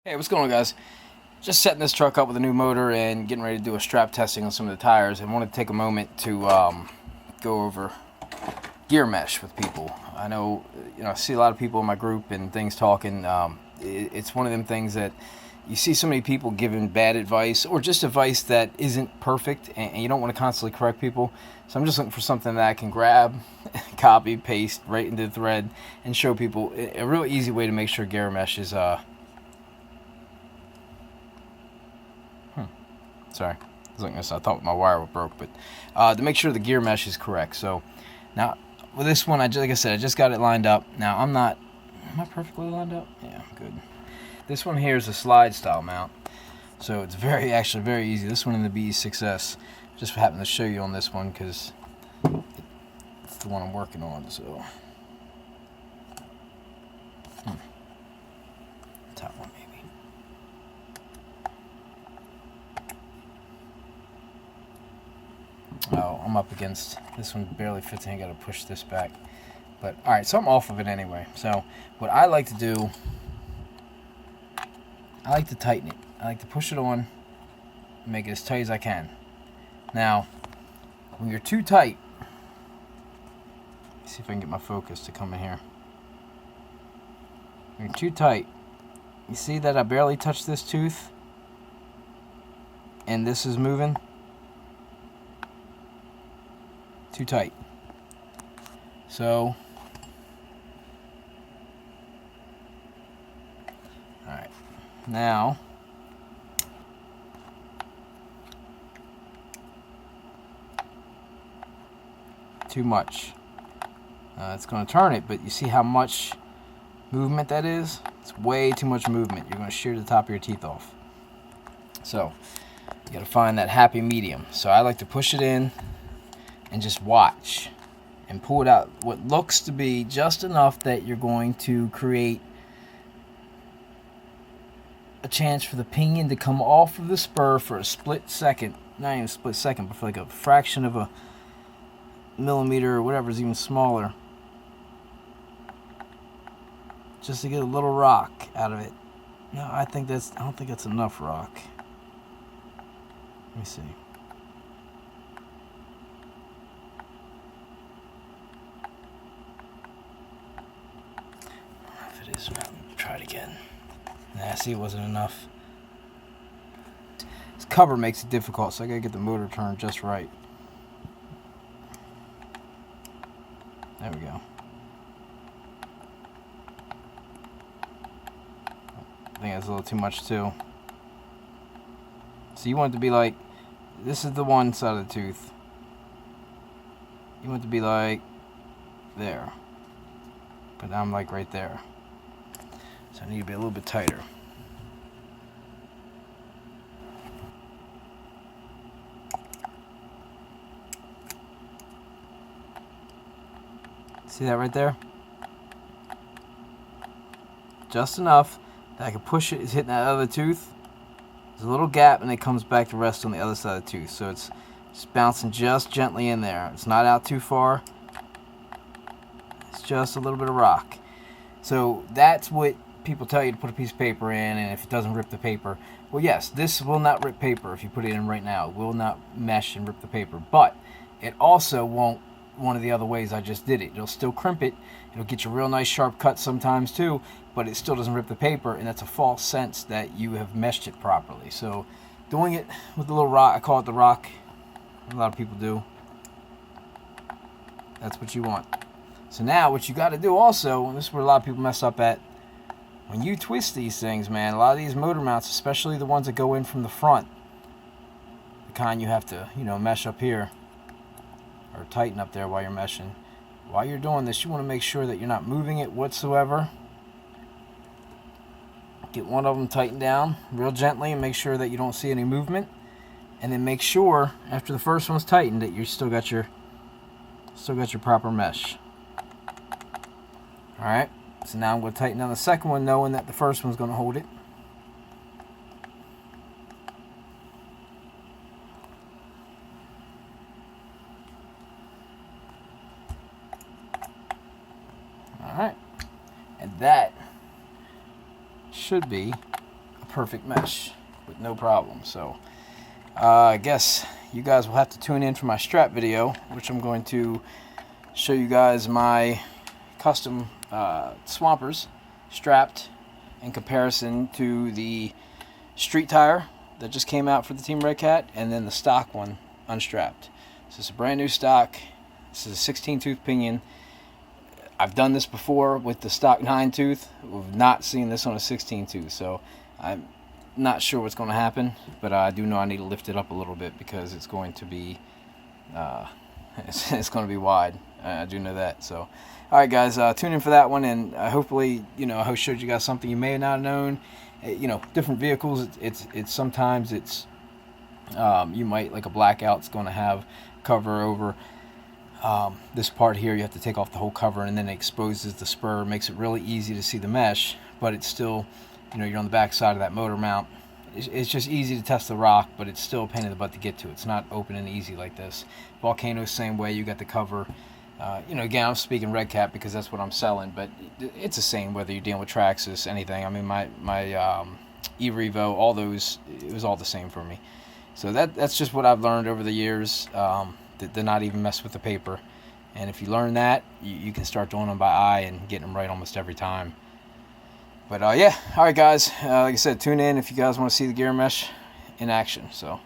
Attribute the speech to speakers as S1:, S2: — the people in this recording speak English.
S1: Hey, what's going on, guys? Just setting this truck up with a new motor and getting ready to do a strap testing on some of the tires. And wanted to take a moment to go over gear mesh with people. I know, I see a lot of people in my group and things talking. It's one of them things that you see so many people giving bad advice or just advice that isn't perfect, and you don't want to constantly correct people. So I'm just looking for something that I can grab, copy, paste right into the thread, and show people a real easy way to make sure gear mesh is Sorry, I thought my wire broke, but to make sure the gear mesh is correct. So now with this one, like I said, I just got it lined up. Now am I perfectly lined up? Yeah, good. This one here is a slide style mount, so it's actually very easy. This one in the BE6S, just happened to show you on this one because it's the one I'm working on. So top one maybe. Oh, I'm up against this one, barely fits in. I gotta push this back, but all right, so I'm off of it anyway. So what I like to do, I like to tighten it. I like to push it on and make it as tight as I can. Now when you're too tight, let's see if I can get my focus to come in here. When you're too tight, you see that I barely touched this tooth and this is moving. Too tight. So alright, now too much. It's going to turn it, but you see how much movement that is? It's way too much movement. You're going to shear the top of your teeth off. So you got to find that happy medium. So I like to push it in and just watch and pull it out what looks to be just enough that you're going to create a chance for the pinion to come off of the spur for a split second. Not even a split second, but for like a fraction of a millimeter or whatever is even smaller, just to get a little rock out of it. No, I don't think that's enough rock. Let me see. Try it again. Nah, see, it wasn't enough. This cover makes it difficult, so I gotta get the motor turned just right. There we go. I think that's a little too much too. So you want it to be like, this is the one side of the tooth. You want it to be like there. But I'm like right there. So I need to be a little bit tighter. See that right there? Just enough that I can push it. It's hitting that other tooth. There's a little gap and it comes back to rest on the other side of the tooth. So it's just bouncing just gently in there. It's not out too far. It's just a little bit of rock. So that's what people tell you to put a piece of paper in, and if it doesn't rip the paper, well, yes, this will not rip paper if you put it in right now. It will not mesh and rip the paper, but it also won't one of the other ways I just did it. It'll still crimp it. It'll get you a real nice sharp cut sometimes too, but it still doesn't rip the paper, and that's a false sense that you have meshed it properly. So doing it with the little rock, I call it the rock, a lot of people do. That's what you want. So now what you got to do also, and this is where a lot of people mess up at, when you twist these things, man, a lot of these motor mounts, especially the ones that go in from the front, the kind you have to, mesh up here or tighten up there while you're meshing. While you're doing this, you want to make sure that you're not moving it whatsoever. Get one of them tightened down real gently and make sure that you don't see any movement. And then make sure after the first one's tightened that you still got your proper mesh. All right. So now I'm going to tighten down the second one, knowing that the first one's going to hold it. All right. And that should be a perfect mesh with no problem. So I guess you guys will have to tune in for my strap video, which I'm going to show you guys my custom Swampers strapped in comparison to the street tire that just came out for the Team Red Cat, and then the stock one unstrapped. So it's a brand new stock. This is a 16 tooth pinion. I've done this before with the stock 9 tooth. We've not seen this on a 16 tooth, so I'm not sure what's going to happen, but I do know I need to lift it up a little bit because it's going to be it's going to be wide. I do know that. So all right, guys, tune in for that one, and hopefully, I showed you guys something you may not have known. Different vehicles, it's sometimes it's you might, like a blackout's going to have cover over this part here. You have to take off the whole cover, and then it exposes the spur, makes it really easy to see the mesh, but it's still, you're on the back side of that motor mount. It's just easy to test the rock, but it's still a pain in the butt to get to. It's not open and easy like this. Volcano's same way. You got the cover. Again, I'm speaking Red Cat because that's what I'm selling, but it's the same whether you're dealing with Traxxas, anything. I mean, my E-Revo, all those, it was all the same for me. So that's just what I've learned over the years, to not even mess with the paper. And if you learn that, you can start doing them by eye and getting them right almost every time. But yeah, all right, guys. Like I said, tune in if you guys want to see the gear mesh in action. So.